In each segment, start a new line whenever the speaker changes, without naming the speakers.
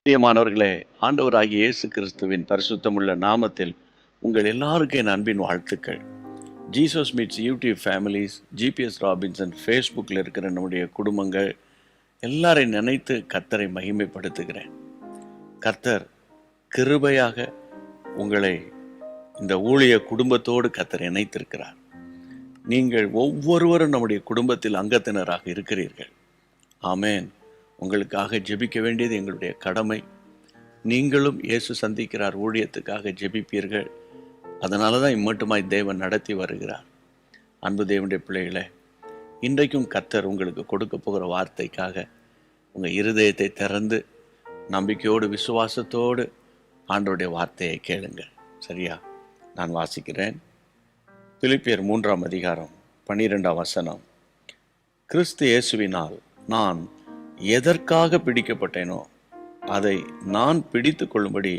பிரியமானவர்களே, ஆண்டவராகிய இயேசு கிறிஸ்துவின் பரிசுத்தமுள்ள நாமத்தில் உங்கள் எல்லாருக்கும் என் அன்பின் வாழ்த்துக்கள். Jesus meets YouTube families, GPS Robinson ஃபேஸ்புக்கில் இருக்கிற நம்முடைய குடும்பங்கள் எல்லாரையும் நினைத்து கர்த்தரை மகிமைப்படுத்துகிறேன். கர்த்தர் கிருபையாக உங்களை இந்த ஊழிய குடும்பத்தோடு கர்த்தர் இணைத்திருக்கிறார். நீங்கள் ஒவ்வொருவரும் நம்முடைய குடும்பத்தில் அங்கத்தினராக இருக்கிறீர்கள். ஆமேன். உங்களுக்காக ஜெபிக்க வேண்டியது எங்களுடைய கடமை. நீங்களும் இயேசு சந்திக்கிறார் ஊழியத்துக்காக ஜெபிப்பீர்கள். அதனால தான் இம்மட்டுமாய் தேவன் நடத்தி வருகிறார். அன்பு தேவனுடைய பிள்ளைகளே, இன்றைக்கும் கர்த்தர் உங்களுக்கு கொடுக்க போகிற வார்த்தைக்காக உங்கள் இருதயத்தை திறந்து நம்பிக்கையோடு விசுவாசத்தோடு ஆண்டவருடைய வார்த்தையை கேளுங்கள். சரியா? நான் வாசிக்கிறேன். பிலிப்பியர் 3ஆம் அதிகாரம் 12ஆம் வசனம். கிறிஸ்து இயேசுவினால் நான் எதற்காக பிடிக்கப்பட்டேனோ அதை நான் பிடித்து கொள்ளும்படி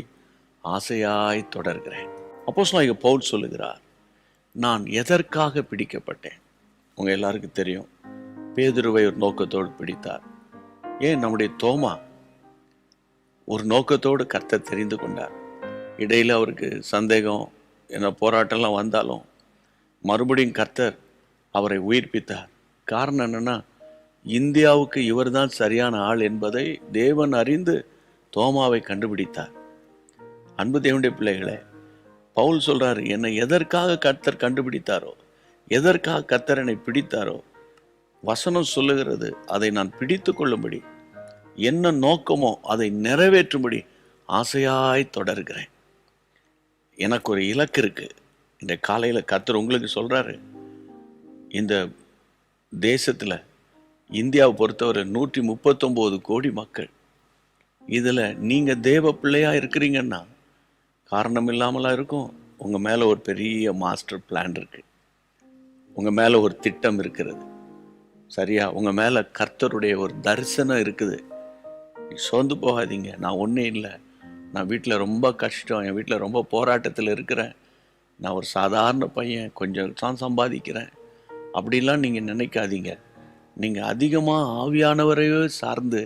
ஆசையாய் தொடர்கிறேன். அப்போஸ்தலனாகிய பவுல் சொல்லுகிறார், நான் எதற்காக பிடிக்கப்பட்டேன். உங்க எல்லாருக்கும் தெரியும், பேதுருவை ஒரு நோக்கத்தோடு பிடித்தார். ஏன் நம்முடைய தோமா ஒரு நோக்கத்தோடு கர்த்தர் தெரிந்து கொண்டார். இடையில் அவருக்கு சந்தேகம், என்ன போராட்டம்லாம் வந்தாலும் மறுபடியும் கர்த்தர் அவரை உயிர்ப்பித்தார். காரணம் என்னன்னா, இந்தியாவுக்கு இவர்தான் சரியான ஆள் என்பதை தேவன் அறிந்து தோமாவை கண்டுபிடித்தார். அன்பு தேவனுடைய பிள்ளைகளே, பவுல் சொல்றாரு, என்னை எதற்காக கர்த்தர் கண்டுபிடித்தாரோ, எதற்காக கர்த்தர் என்னை பிடித்தாரோ, வசனம் சொல்லுகிறது, அதை நான் பிடித்து கொள்ளும்படி, என்ன நோக்கமோ அதை நிறைவேற்றும்படி ஆசையாய் தொடர்கிறேன். எனக்கு ஒரு இலக்கு இருக்கு. இந்த காலையில் கர்த்தர் உங்களுக்கு சொல்றாரு, இந்த தேசத்தில் இந்தியாவை பொறுத்தவரை 139 கோடி மக்கள். இதில் நீங்கள் தேவ பிள்ளையாக இருக்கிறீங்கன்னா காரணம் இல்லாமலாம் இருக்கும். உங்கள் மேலே ஒரு பெரிய மாஸ்டர் பிளான் இருக்குது. உங்கள் மேலே ஒரு திட்டம் இருக்கிறது. சரியா? உங்கள் மேலே கர்த்தருடைய ஒரு தரிசனம் இருக்குது. சோர்ந்து போகாதீங்க. நான் ஒன்றும் இல்லை, நான் வீட்டில் ரொம்ப கஷ்டம், என் வீட்டில் ரொம்ப போராட்டத்தில் இருக்கிறேன், நான் ஒரு சாதாரண பையன், கொஞ்சம் தான் சம்பாதிக்கிறேன் அப்படிலாம் நீங்கள் நினைக்காதீங்க. நீங்கள் அதிகமாக ஆவியானவரையோ சார்ந்து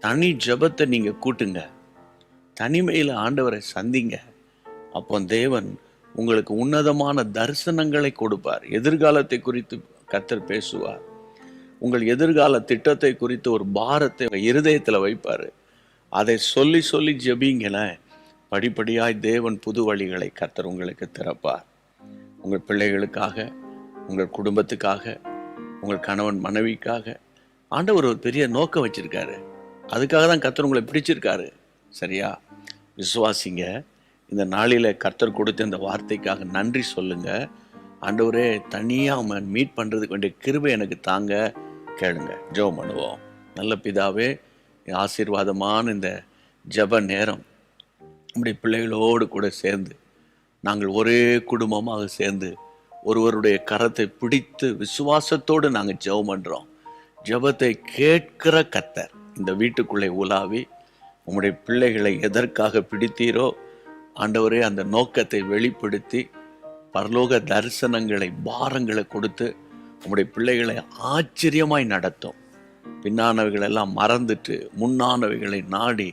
தனி ஜெபத்தை நீங்கள் கூட்டுங்க. தனிமையில் ஆண்டவரை சந்திங்க. அப்போ தேவன் உங்களுக்கு உன்னதமான தரிசனங்களை கொடுப்பார். எதிர்காலத்தை குறித்து கர்த்தர் பேசுவார். உங்கள் எதிர்கால திட்டத்தை குறித்து ஒரு பாரத்தை இருதயத்தில் வைப்பார். அதை சொல்லி சொல்லி ஜெபிங்களேன். படிப்படியாய் தேவன் புது வழிகளை கர்த்தர் உங்களுக்கு திறப்பார். உங்கள் பிள்ளைகளுக்காக, உங்கள் குடும்பத்துக்காக, உங்கள் கணவன் மனைவிக்காக ஆண்டவர் ஒரு பெரிய நோக்கம் வச்சிருக்காரு. அதுக்காக தான் கர்த்தர் உங்களை பிடிச்சிருக்காரு. சரியா? விசுவாசிங்க. இந்த நாளில் கர்த்தர் கொடுத்த இந்த வார்த்தைக்காக நன்றி சொல்லுங்க. ஆண்டவரே, தனியாக அவன் மீட் பண்ணுறதுக்கு வேண்டிய கிருபை எனக்கு தாங்க. கேளுங்க. ஜெபம் பண்ணுவோம். நல்ல பிதாவே, ஆசீர்வாதமான இந்த ஜெப நேரம் நம்முடைய பிள்ளைகளோடு கூட சேர்ந்து நாங்கள் ஒரே குடும்பமாக சேர்ந்து ஒருவருடைய கரத்தை பிடித்து விசுவாசத்தோடு நாங்கள் ஜெபம் பண்ணுறோம். ஜெபத்தை கேட்கிற கர்த்தர் இந்த வீட்டுக்குள்ளே உலாவி உங்களுடைய பிள்ளைகளை எதற்காக பிடித்தீரோ ஆண்டவரே, அந்த நோக்கத்தை வெளிப்படுத்தி பரலோக தரிசனங்களை, பாரங்களை கொடுத்து உங்களுடைய பிள்ளைகளை ஆச்சரியமாய் நடத்தும். பின்னானவைகளெல்லாம் மறந்துட்டு முன்னானவைகளை நாடி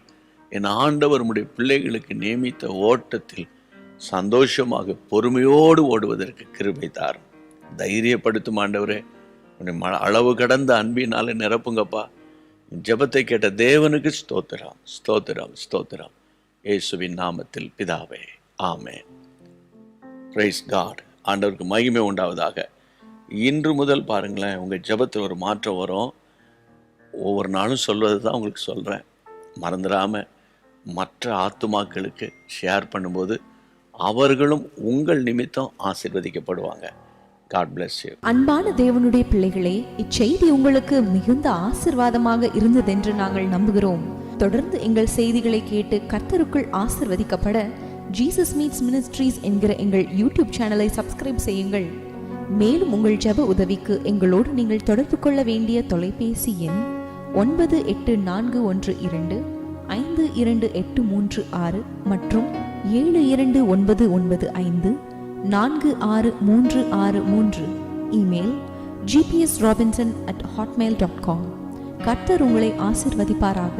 என் ஆண்டவர் உங்களுடைய பிள்ளைகளுக்கு நியமித்த ஓட்டத்தில் சந்தோஷமாக பொறுமையோடு ஓடுவதற்கு கிருபை தாரும். தைரியப்படுத்தும் ஆண்டவரே. அளவு கடந்த அன்பினால நிரப்புங்கப்பா. ஜெபத்தை கேட்ட தேவனுக்கு ஸ்தோத்திரம், ஸ்தோத்திரம், ஸ்தோத்திரம். இயேசுவின் நாமத்தில் பிதாவே, ஆமென். Price God. ஆண்டவருக்கு மகிமை உண்டாவதாக. இன்று முதல் பாருங்களேன், உங்கள் ஜெபத்தில் ஒரு மாற்றம் வரும். ஒவ்வொரு நாளும் சொல்வது தான் உங்களுக்கு சொல்கிறேன். மறந்துடாமல் மற்ற ஆத்துமாக்களுக்கு ஷேர் பண்ணும்போது அவர்களும் உங்கள் நிமித்தம் ஆசீர்வதிக்கப்படுவாங்க. God bless you.
அன்பான தேவனுடைய பிள்ளைகளே, இச்செய்தி உங்களுக்கு மிகுந்த ஆசீர்வாதமாக இருந்ததென்று நாங்கள் நம்புகிறோம். தொடர்ந்து எங்கள் செய்திகளை கேட்டு கர்த்தருக்குள் ஆசீர்வதிக்கப்பட ஜீசஸ் மீட்ஸ் மினிஸ்ட்ரீஸ் என்கிற எங்கள் யூடியூப் சேனலை சப்ஸ்கிரைப் செய்யுங்கள். மேலும் உங்கள் ஜெப உதவிக்கு எங்களோடு நீங்கள் தொடர்பு கொள்ள வேண்டிய தொலைபேசி எண் 9842252836 மற்றும் 7299546363. Email gpsrobinson@hotmail.com. கர்த்தர் உங்களை ஆசீர்வதிப்பாராக.